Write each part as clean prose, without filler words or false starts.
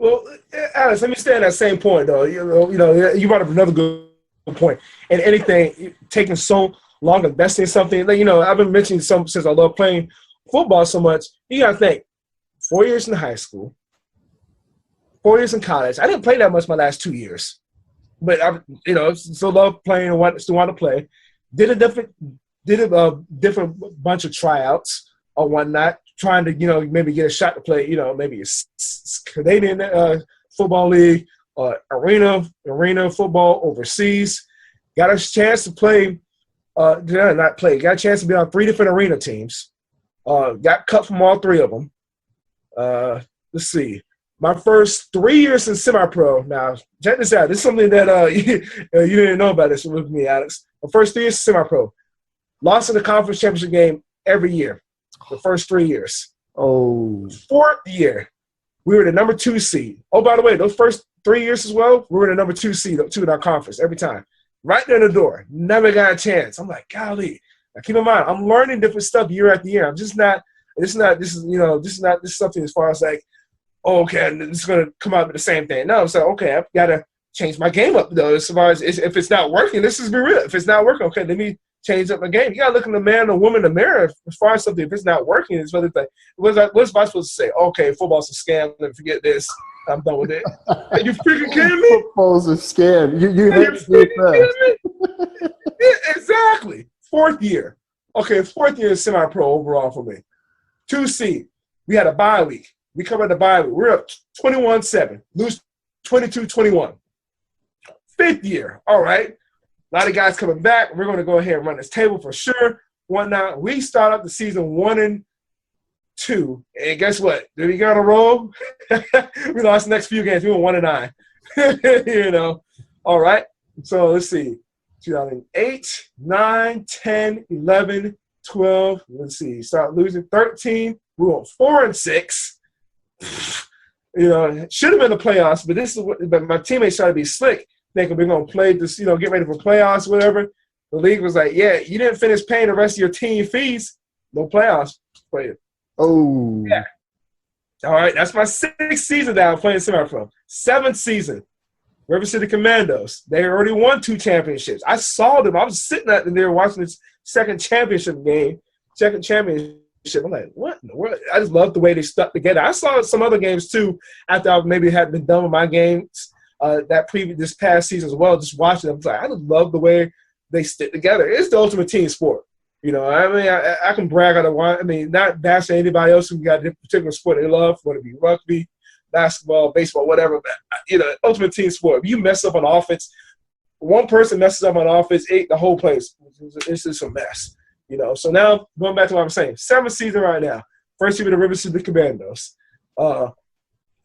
Well, Alex, let me stay on that same point, though. You brought up another good point. And anything taking so long investing in something, I've been mentioning some since I love playing football so much. You got to think, 4 years in high school, 4 years in college. I didn't play that much my last 2 years, but I, still love playing and still want to play. Did a different bunch of tryouts or whatnot, trying to maybe get a shot to play. Maybe a Canadian football league, arena football overseas. Got a chance to play. Got a chance to be on 3 different arena teams. Got cut from all 3 of them. Let's see. My first 3 years in semi-pro. Now, check this out. This is something that you didn't know about this with me, Alex. My first 3 years in semi-pro. Lost in the conference championship game every year. The first 3 years. Oh. 4th year, we were the number 2 seed. Oh, by the way, those first 3 years as well, we were the number 2 seed in our conference every time. Right there in the door. Never got a chance. I'm like, golly. Now, keep in mind, I'm learning different stuff year after year. I'm just not – this is something as far as like, oh, okay, this is going to come out with the same thing. No, so, okay, I've got to change my game up, though, as far as if it's not working. This is be real. If it's not working, okay, let me change up my game. You got to look in the man or woman in the mirror as far as something. If it's not working, it's whether like, what's I supposed to say? Okay, football's a scam. Let me forget this. I'm done with it. Are you freaking kidding me? Football's a scam. You freaking kidding me? Yeah, exactly. 4th year. Okay, 4th year is semi-pro overall for me. 2 seed. We had a bye week. We covered the bye week. We're up 21-7. Lose 22-21. 5th year. All right. A lot of guys coming back. We're going to go ahead and run this table for sure. Whatnot. We start up the season 1-2. And guess what? Did we get on a roll? We lost the next few games. We went 1-9. All right. So let's see. 2008, 9, 10, 11, 12. Let's see. Start losing 13. We went 4-6. Should have been the playoffs, but my teammates tried to be slick, thinking we're going to play this, get ready for playoffs, whatever. The league was like, yeah, you didn't finish paying the rest of your team fees. No playoffs. Play it. Oh. Yeah. All right. That's my 6th season that I'm playing semi-pro. 7th season. River City Commandos. They already won 2 championships. I saw them. I was sitting out there watching this second championship. I'm like, what in the world? I just love the way they stuck together. I saw some other games, too, after I maybe had been done with my games this past season as well, just watching them. I was like, I just love the way they stick together. It's the ultimate team sport. I can brag on the one. I mean, not bashing anybody else who got a particular sport they love, whether it be rugby, basketball, baseball, whatever. But, ultimate team sport. If you mess up on offense, one person messes up on offense, the whole place. It's just a mess. So now going back to what I'm saying, 7th season right now. First year with the River City Commandos.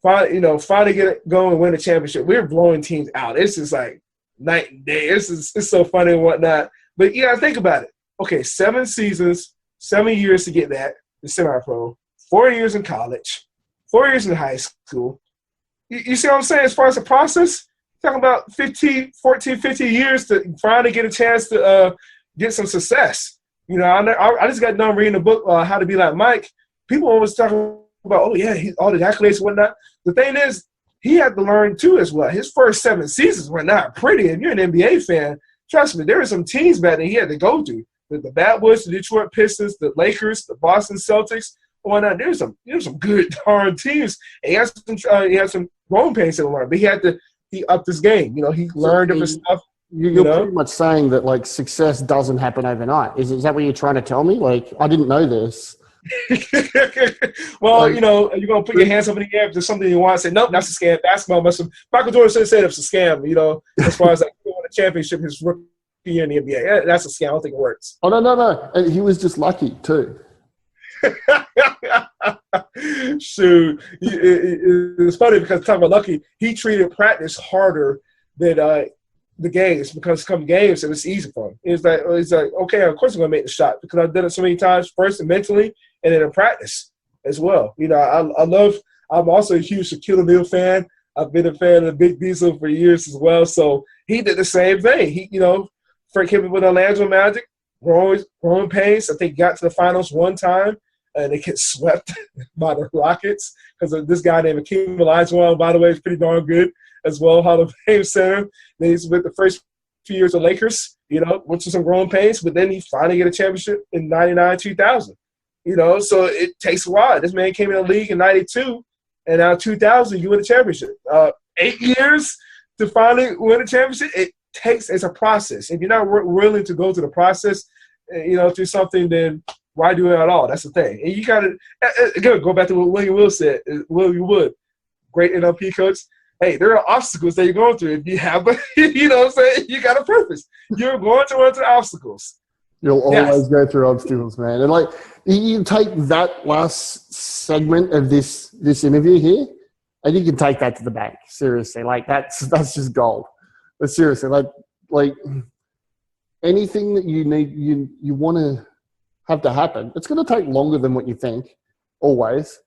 Finally get it going and win the championship. We're blowing teams out. It's just like night and day. It's so funny and whatnot. But you gotta think about it. Okay, 7 seasons, 7 years to get that, the semi-pro, 4 years in college, 4 years in high school. You see what I'm saying? As far as the process, talking about 15 years to finally get a chance to get some success. I just got done reading the book, How to Be Like Mike. People always talk about, oh, yeah, all the accolades and whatnot. The thing is, he had to learn, too, as well. His first 7 seasons were not pretty. If you're an NBA fan, trust me, there were some teams back that he had to go to. The Bad Boys, the Detroit Pistons, the Lakers, the Boston Celtics, whatnot. There's some good, darn teams. And he had some growing pains to learn, but he upped his game. He learned different stuff. You're pretty much saying that, like, success doesn't happen overnight. Is that what you're trying to tell me? Like, I didn't know this. Well, you're going to put your hands up in the air if there's something you want to say, nope, that's a scam. Basketball Michael Jordan should have said it's a scam, as far as, like, he won a championship his rookie year in the NBA. Yeah, that's a scam. I don't think it works. Oh, no. And he was just lucky, too. Shoot. It's funny because talking about lucky, he treated practice harder than the games, because come games, it was easy for him. It's like, okay, of course I'm going to make the shot because I've done it so many times, first and mentally, and then in practice as well. I'm also a huge Shaquille O'Neal fan. I've been a fan of the Big Diesel for years as well. So he did the same thing. He, Frank came with Orlando Magic, growing pains. I think he got to the finals one time. and they get swept by the Rockets because of this guy named Akeem Olajuwon, by the way, is pretty darn good as well, Hall of Fame center. Then he's with the first few years of Lakers, went through some growing pains, but then he finally get a championship in 99, 2000. So it takes a while. This man came in the league in 92, and now 2000, you win a championship. 8 years to finally win a championship, it's a process. If you're not willing to go through the process, through something, then why do it at all? That's the thing. And you got to, again, go back to what William Wood, great NLP coach. Hey, there are obstacles that you're going through. If you have, you know what I'm saying? You got a purpose. You're going to run into obstacles. You'll always go through obstacles, man. And like, you take that last segment of this interview here, and you can take that to the bank. Seriously, like that's just gold. But seriously, like anything that you need, you want to have to happen. It's going to take longer than what you think, always,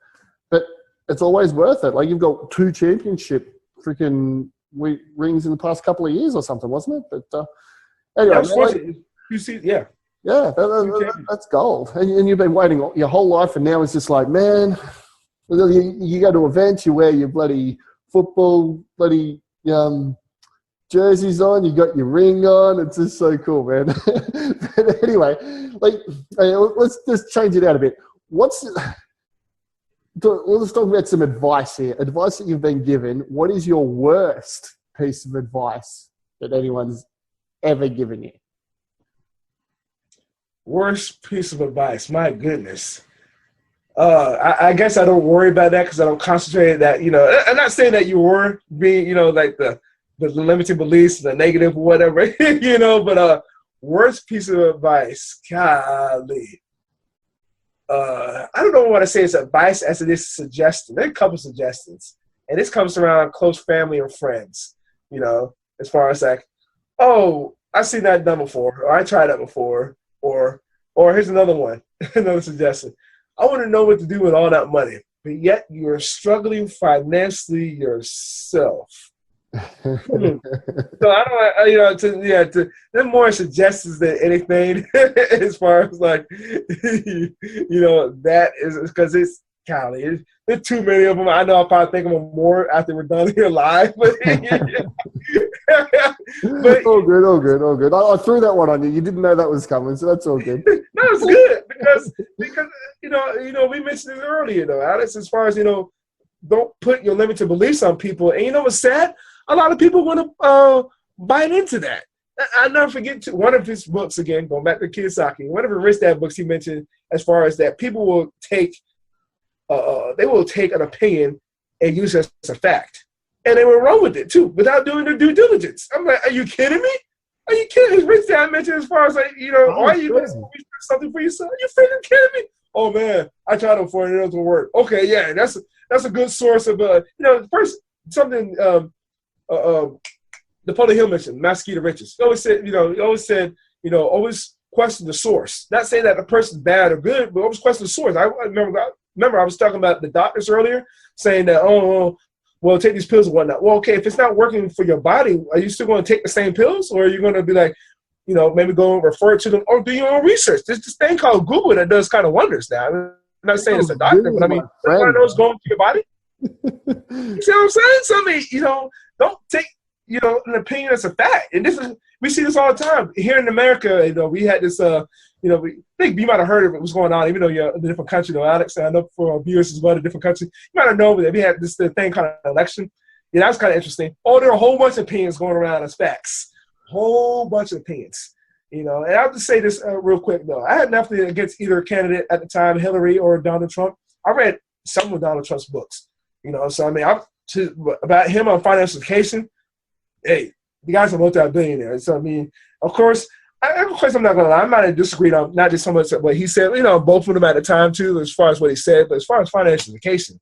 but it's always worth it. Like, you've got 2 championship freaking rings in the past couple of years or something, wasn't it? But anyway, that's gold. And you've been waiting your whole life, and now it's just like, man, you go to events, you wear your bloody football bloody jerseys on, you got your ring on. It's just so cool, man. But anyway, let's just change it out a bit. Let's talk about some advice here. Advice that you've been given. What is your worst piece of advice that anyone's ever given you? Worst piece of advice? My goodness. I guess I don't worry about that because I don't concentrate on that. I'm not saying that you were being, like the limiting beliefs, the negative, whatever, but worst piece of advice, golly. I don't know what I say it's advice as it is a suggestion. There are a couple suggestions. And this comes around close family or friends, as far as like, oh, I've seen that done before, or I tried that before, or here's another one, another suggestion. I want to know what to do with all that money, but yet you're struggling financially yourself. So I don't, they're more suggestions than anything as far as like, that is because it's golly, there's too many of them. I know I'll probably think of them more after we're done here live, but all good. I threw that one on you. You didn't know that was coming, so that's all good. No, it's good because we mentioned it earlier though, Alex, as far as don't put your limited beliefs on people. And what's sad? A lot of people want to bite into that. I never forget one of his books, again, going back to Kiyosaki, one of the Rich Dad books he mentioned as far as that people will take an opinion and use it as a fact. And they were wrong with it, too, without doing their due diligence. I'm like, are you kidding me? Are you kidding? His Rich Dad mentioned as far as like, are you doing something for yourself? Are you freaking kidding me? Oh, man, I tried it before and it doesn't work. Okay, yeah, that's a good source of, first, something Napoleon Hill mentioned, Master Key to Riches. He always said, always question the source. Not saying that the person's bad or good, but always question the source. I remember I was talking about the doctors earlier, saying that, well, take these pills and whatnot. Well, okay, if it's not working for your body, are you still going to take the same pills, or are you going to be like, maybe go and refer to them or do your own research? There's this thing called Google that does kind of wonders now. I'm not saying it's a doctor, but I mean, one of those going to your body. You see what I'm saying? So, don't take, an opinion as a fact. And we see this all the time. Here in America, we had this, I think you might have heard of it, what's going on, even though you're in a different country, though, Alex. I know for our viewers as well, a different country. You might have known that we had this thing called an election. Yeah, that was kind of interesting. Oh, there are a whole bunch of opinions going around as facts. Whole bunch of opinions. And I have to say this real quick, though. I had nothing against either candidate at the time, Hillary or Donald Trump. I read some of Donald Trump's books. So I mean, about him on financial education, hey, the guy's a multi-billionaire. So I mean, of course, I'm not going to lie. I might have disagreed on not just so much what he said, both of them at the time too, as far as what he said, but as far as financial education,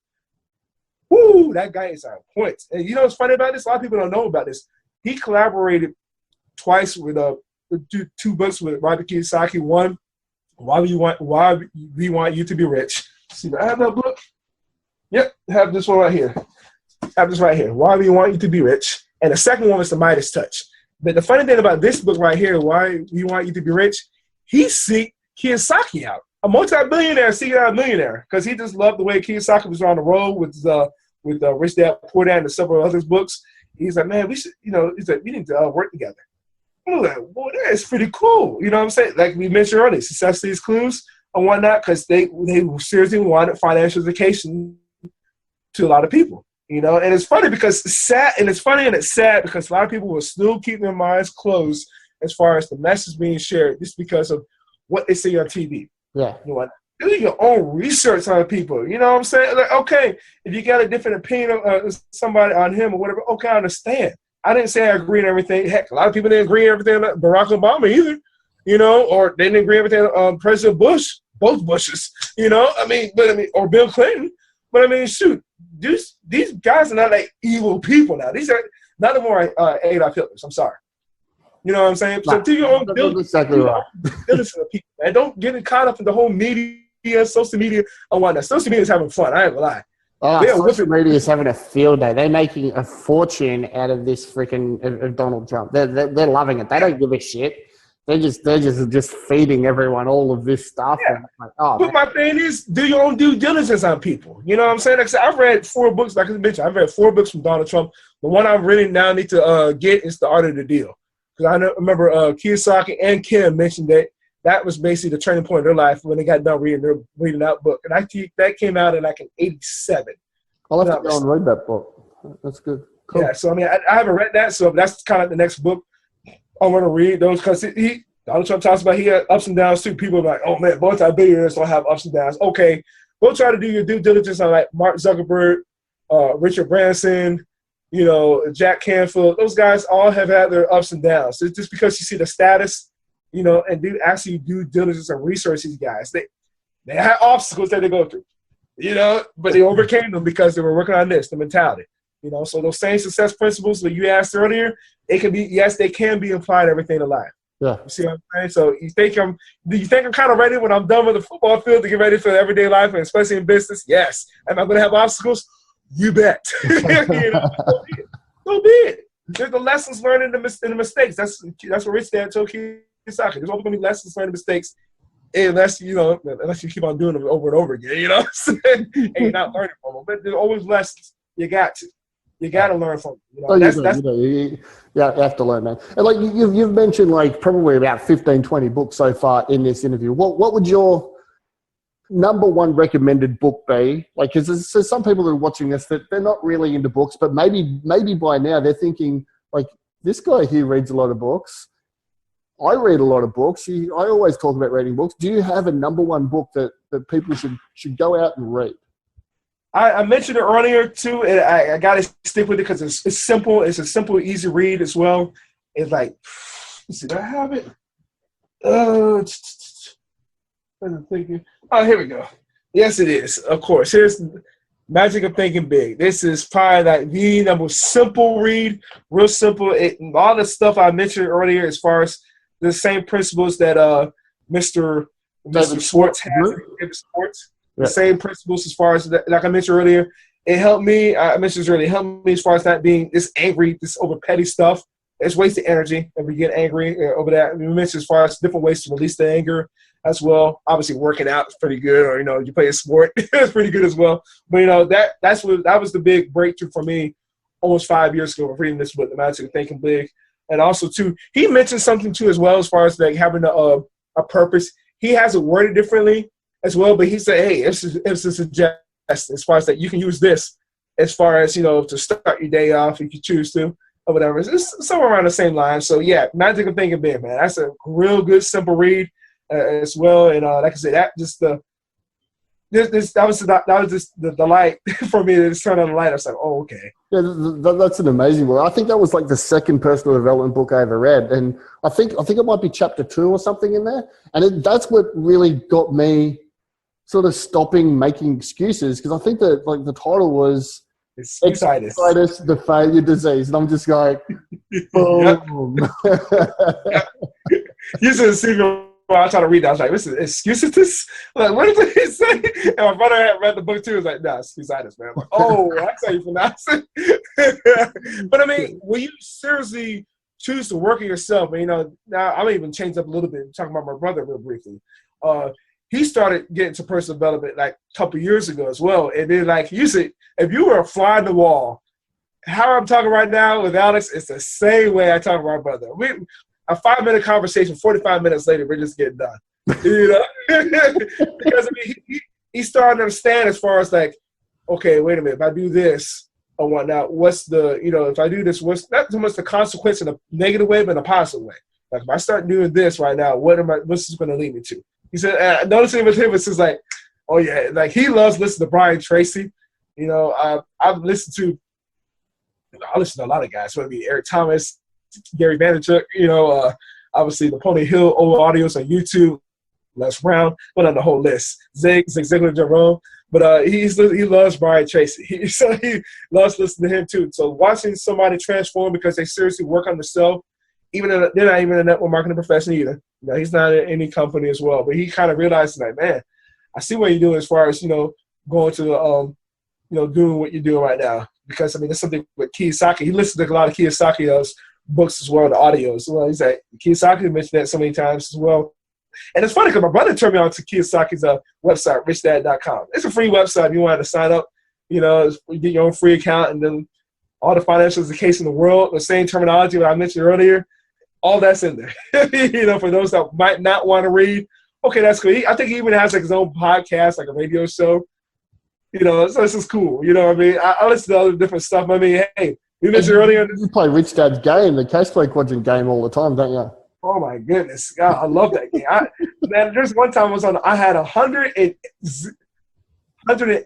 whoo, that guy is on point. And what's funny about this? A lot of people don't know about this. He collaborated twice with two books with Robert Kiyosaki. One, Why We Want You to Be Rich. See, do I have that book? Yep, have this one right here. Why We Want You to Be Rich. And the second one was The Midas Touch. But the funny thing about this book right here, Why We Want You to Be Rich, he seeked Kiyosaki out a multi-billionaire seeking out a millionaire because he just loved the way Kiyosaki was on the road with Rich Dad Poor Dad and several other books. He's like, man, we should, he's like, we need to work together. I'm like, boy, that is pretty cool. You know what I'm saying? Like we mentioned earlier, Success Leaves Clues and whatnot, because they seriously wanted financial education to a lot of people. And it's funny because it's sad, and it's funny and it's sad because a lot of people will still keep their minds closed as far as the message being shared just because of what they see on TV. Yeah. You know what? Do your own research on people. You know what I'm saying? Like, okay, if you got a different opinion of somebody on him or whatever, okay, I understand. I didn't say I agree on everything. Heck, a lot of people didn't agree on everything on Barack Obama either, or they didn't agree on everything on President Bush, both Bushes, or Bill Clinton. But I mean, shoot, these guys are not like evil people now. These are not more Adolf Hitlers. I'm sorry. You know what I'm saying? So do your own diligence of people, man. Don't get caught up in the whole media, social media, and whatnot. Social media is having fun. I ain't gonna lie. Social media is having a field day. They're making a fortune out of this freaking of Donald Trump. They're loving it. They don't give a shit. They're just feeding everyone all of this stuff. Yeah. But my thing is, do your own due diligence on people. You know what I'm saying? Like I said, I've read 4 books. Like I mentioned, I've read 4 books from Donald Trump. The one I really now need to get is The Art of the Deal. Because I remember Kiyosaki and Kim mentioned that was basically the turning point of their life when they got done reading that book. And that came out in like in 87. I'll have to go and read that book. That's good. Cool. Yeah, so I mean, I haven't read that, so that's kind of the next book I want to read. Those because Donald Trump talks about he had ups and downs too. People are like, oh man, multi-billionaires don't have ups and downs. Okay, go try to do your due diligence on like Mark Zuckerberg, Richard Branson, Jack Canfield. Those guys all have had their ups and downs. It's just because you see the status, and do actually due diligence and research these guys. They had obstacles that they go through, but they overcame them because they were working on the mentality. So those same success principles that you asked earlier, they can be applied to everything in life. Yeah. You see what I'm saying? So do you think I'm kind of ready when I'm done with the football field to get ready for everyday life and especially in business? Yes. Am I going to have obstacles? You bet. So be it. There's the lessons learned in the mistakes. That's what Rich Dad told Kiyosaki. There's always going to be lessons learned in mistakes unless you keep on doing them over and over again, and you're not learning from them. But there's always lessons. You got to learn from them. You have to learn, man. And like you've mentioned, like probably about 15, 20 books so far in this interview. What would your number one recommended book be? Like, because there's some people that are watching this that they're not really into books, but maybe by now they're thinking, like, this guy here reads a lot of books. I read a lot of books. I always talk about reading books. Do you have a number one book that people should go out and read? I mentioned it earlier too, and I got to stick with it because it's simple. It's a simple, easy read as well. It's like, let's see, do I have it? I'm thinking. Oh, here we go. Yes, it is. Of course. Here's Magic of Thinking Big. This is probably like the most simple read, real simple. All the stuff I mentioned earlier, as far as the same principles that Mr. Schwartz has. The same principles as far as like I mentioned earlier. It helped me. I mentioned this earlier. It helped me as far as not being this angry, this over petty stuff. It's wasted energy if we get angry over that. We mentioned as far as different ways to release the anger as well. Obviously, working out is pretty good, or you play a sport, it's pretty good as well. But that was the big breakthrough for me almost 5 years ago of reading this book, The Magic of Thinking Big. And also too, he mentioned something too as well as far as like having a purpose. He has it worded differently as well, but he said, hey, it's a suggestion as far as that you can use this as far as, to start your day off if you choose to or whatever. It's somewhere around the same line. So, yeah, Magic of Thinking Big, man. That's a real good, simple read as well. And like I said, that was just the light for me to just turn on the light. I was like, oh, okay. Yeah, that's an amazing book. I think that was like the second personal development book I ever read. And I think it might be chapter 2 or something in there. And that's what really got me sort of stopping making excuses, because I think that like the title was Excusitis, the failure disease, and I'm just going, boom. You should see me when I try to read that. I was like, "This is excusitis." Like, what did he say? And my brother had read the book too. He was like, "Nah, excusitis, man." I'm like, oh, that's how you pronounce it. But I mean, when you seriously choose to work on yourself, and now I'm even changed up a little bit. Talking about my brother real briefly. he started getting to personal development like a couple years ago as well. And then like you said, if you were a fly on the wall, how I'm talking right now with Alex, it's the same way I talk to my brother. A 5-minute conversation, 45 minutes later, we're just getting done. You know, because I mean, he started to understand as far as like, okay, wait a minute, if I do this or whatnot, what's the, you know, if I do this, what's not so much the consequence in a negative way, but in a positive way. Like if I start doing this right now, what's this going to lead me to? He said, noticing with him, it's just like, oh yeah, like he loves listening to Brian Tracy. You know, I listen to a lot of guys, whether it be Eric Thomas, Gary Vaynerchuk, you know, obviously the Pony Hill old audios on YouTube, Les Brown, went on the whole list. Zig Ziglar, Jerome, but he loves Brian Tracy. So he loves listening to him too. So watching somebody transform because they seriously work on themselves, they're not even a network marketing professional either. You know, he's not in any company as well, but he kind of realized like, man, I see what you're doing as far as, you know, going to, you know, doing what you're doing right now. Because I mean, there's something with Kiyosaki. He listens to a lot of Kiyosaki's books as well, the audios. Well, he's like, Kiyosaki mentioned that so many times as well. And it's funny because my brother turned me on to Kiyosaki's website, richdad.com. It's a free website if you wanted to sign up. You know, you get your own free account, and then all the financials, the case in the world, the same terminology that I mentioned earlier, all that's in there. You know, for those that might not want to read, okay, that's cool. I think he even has like his own podcast, like a radio show. You know, so this is cool. You know what I mean? I listen to other different stuff. I mean, hey, you mentioned earlier. You play Rich Dad's game, the Cashflow Quadrant game all the time, don't you? Oh my goodness, God, I love that game. Man, there's one time I had 108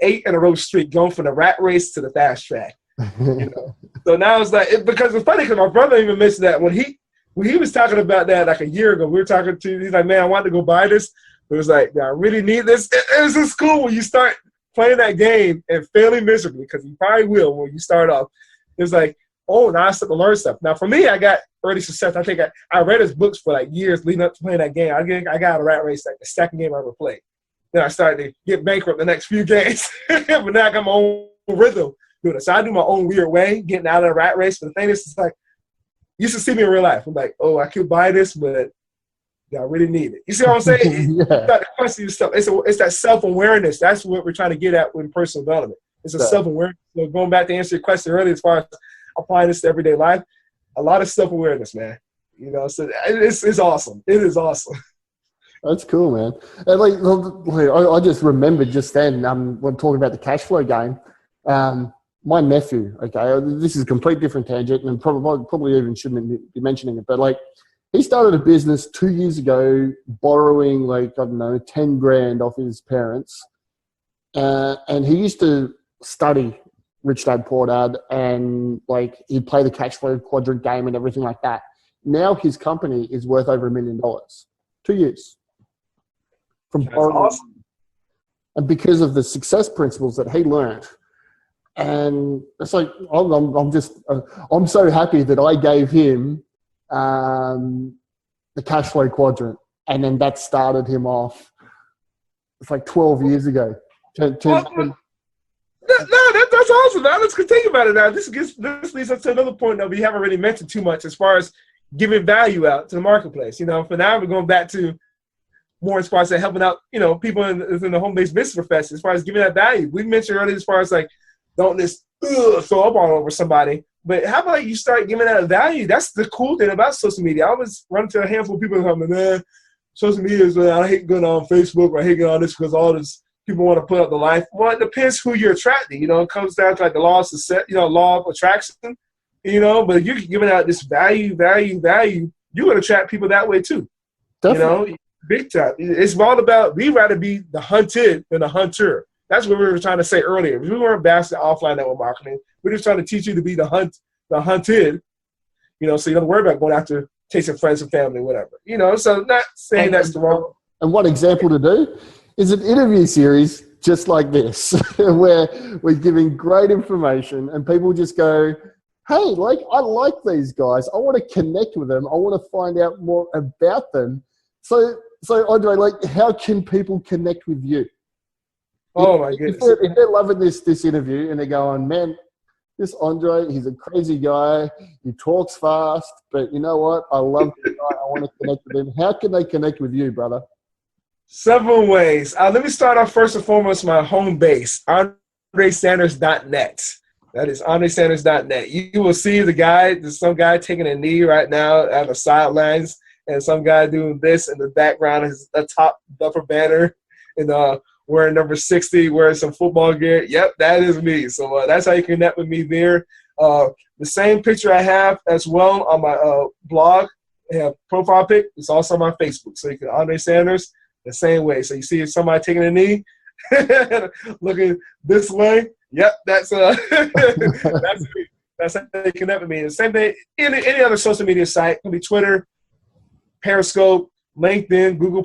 in a row streak going from the rat race to the fast track. You know? So now it's like because it's funny because my brother even mentioned that when he was talking about that like a year ago, we were talking to. He's like, man, I wanted to go buy this. It was like, I really need this. It's just cool when you start playing that game and failing miserably because you probably will when you start off. It's like, oh, now I start to learn stuff. Now, for me, I got early success. I think I read his books for like years leading up to playing that game. I got a rat race, like the second game I ever played. Then I started to get bankrupt the next few games. But now I got my own rhythm doing it. So I do my own weird way, getting out of the rat race. But the thing is, it's like, you should see me in real life. I'm like, oh, I could buy this, but I really need it. You see what I'm saying? Yeah. It's not the question of stuff. It's that self-awareness. That's what we're trying to get at with personal development. It's a self-awareness. So going back to answer your question earlier as far as applying this to everyday life, a lot of self-awareness, man. You know, so it's awesome. It is awesome. That's cool, man. And like I just remembered just then when talking about the cash flow game, my nephew, okay, this is a complete different tangent and probably even shouldn't be mentioning it, but like he started a business 2 years ago borrowing like, I don't know, 10 grand off his parents. And he used to study Rich Dad Poor Dad and like he'd play the cash flow quadrant game and everything like that. Now his company is worth over $1 million. 2 years. From borrowing. Awesome. And because of the success principles that he learned. And it's like, I'm so happy that I gave him the cash flow quadrant. And then that started him off. It's like 12 years ago. No, that's awesome. Now let's continue about it. Now this leads us to another point that we haven't really mentioned too much as far as giving value out to the marketplace. You know, for now we're going back to more as far as helping out, you know, people in the home-based business profession as far as giving that value. We mentioned earlier as far as like don't just throw up all over somebody, but how about you start giving that value? That's the cool thing about social media. I was running to a handful of people coming, man, social media is I hate going on Facebook or I hate going on this because all this. People want to put up the life. Well, it depends who you're attracting. You know, it comes down to like the law of success, law of attraction. You know, but if you're giving out this value, you're going to attract people that way too. Definitely. You know, big time. It's all about we'd rather be the hunted than the hunter. That's what we were trying to say earlier. We weren't bashing offline network marketing. We're just trying to teach you to be the hunted. You know, so you don't worry about going after chasing friends and family, whatever. You know, so not saying that's the wrong. And one example to do is an interview series just like this, where we're giving great information and people just go, hey, like, I like these guys. I want to connect with them. I want to find out more about them. So Andre, like, how can people connect with you? Oh, my goodness. If they're loving this interview and they're going, man, this Andre, he's a crazy guy. He talks fast, but you know what? I love this guy. I want to connect with him. How can they connect with you, brother? 7 ways. Let me start off first and foremost my home base, AndreSanders.net. That is AndreSanders.net. You will see there's some guy taking a knee right now at the sidelines, and some guy doing this in the background is a top buffer banner, and wearing number 60, wearing some football gear. Yep, that is me. So that's how you connect with me there. The same picture I have as well on my blog, I have profile pic. It's also on my Facebook. So you can Andre Sanders the same way. So you see somebody taking a knee, looking this way. Yep, that's that's me. That's how they connect with me. The same thing, any other social media site. It can be Twitter, Periscope, LinkedIn, Google+,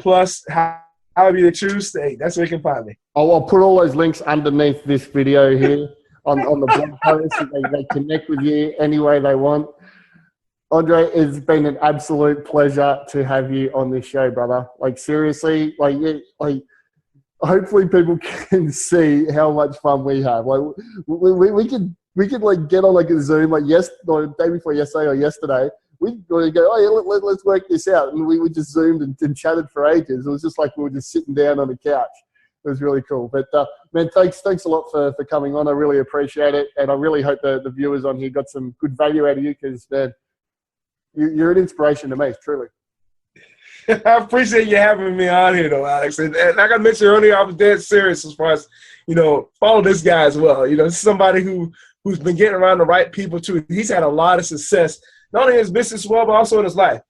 however you choose. Hey, that's where you can find me. I'll put all those links underneath this video here on the blog post so they connect with you any way they want. Andre, it's been an absolute pleasure to have you on this show, brother. Like, seriously, hopefully people can see how much fun we have. Like, we could like get on like a Zoom like the day before yesterday or yesterday. We go, oh yeah, let's work this out, and we just zoomed and chatted for ages. It was just like we were just sitting down on the couch. It was really cool. But man, thanks a lot for coming on. I really appreciate it, and I really hope the viewers on here got some good value out of you, because man, you're an inspiration to me, truly. I appreciate you having me on here, though, Alex. And like I mentioned earlier, I was dead serious as far as, follow this guy as well. This is somebody who's been getting around the right people, too. He's had a lot of success, not only in his business as well, but also in his life.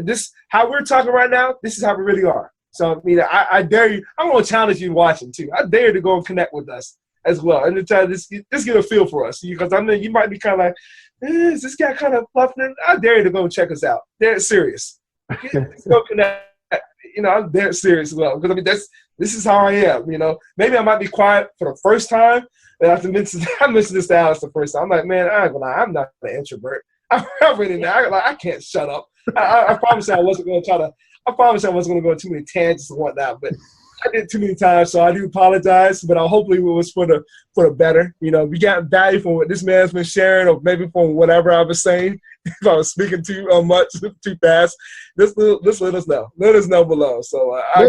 This how we're talking right now, this is how we really are. So, I dare you. I'm going to challenge you watching, too. I dare you to go and connect with us as well, and to try to just get a feel for us. Because I mean, you might be kind of like, is this guy kind of bluffing? I dare you to go and check us out. They're serious. Let's go connect. I'm dead serious as well. Because I mean, this is how I am. Maybe I might be quiet for the first time, but I mentioned this to Alex the first time. I'm like, man, I'm not an introvert. I'm really not. I can't shut up. I promise I wasn't going to try to. I promise I wasn't going to go too many tangents and whatnot, but I did too many times, so I do apologize. But hopefully it was for the better. We got value from what this man's been sharing, or maybe from whatever I was saying. If I was speaking too much, too fast, just let us know. Let us know below. So I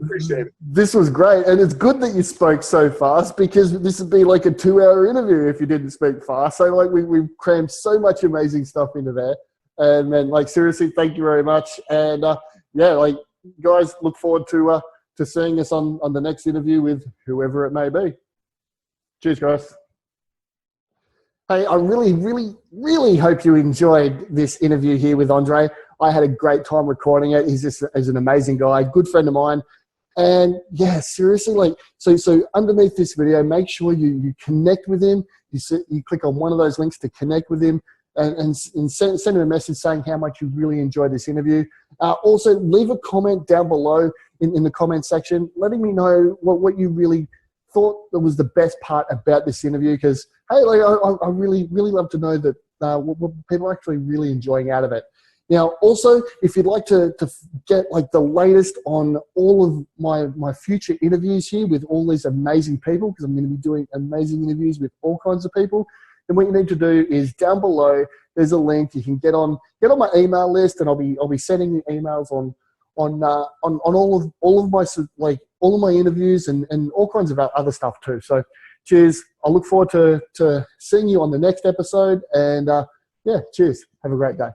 appreciate it. This was great, and it's good that you spoke so fast, because this would be like a 2-hour interview if you didn't speak fast. So like we've crammed so much amazing stuff into there, and man, like seriously, thank you very much. And guys, look forward to seeing us on the next interview with whoever it may be. Cheers, guys. Hey, I really, really, really hope you enjoyed this interview here with Andre. I had a great time recording it. He's an amazing guy, good friend of mine. And yeah, seriously, so underneath this video, make sure you connect with him. You click on one of those links to connect with him, and send him a message saying how much you really enjoyed this interview. Also, leave a comment down below in the comment section, letting me know what you really thought that was the best part about this interview, because hey, I really, really love to know that what people are actually really enjoying out of it. Now, also, if you'd like to get like the latest on all of my future interviews here with all these amazing people, because I'm going to be doing amazing interviews with all kinds of people, then what you need to do is down below, there's a link. You can get on my email list, and I'll be sending you emails on all of my interviews and all kinds of other stuff too. So cheers. I look forward to seeing you on the next episode, and cheers. Have a great day.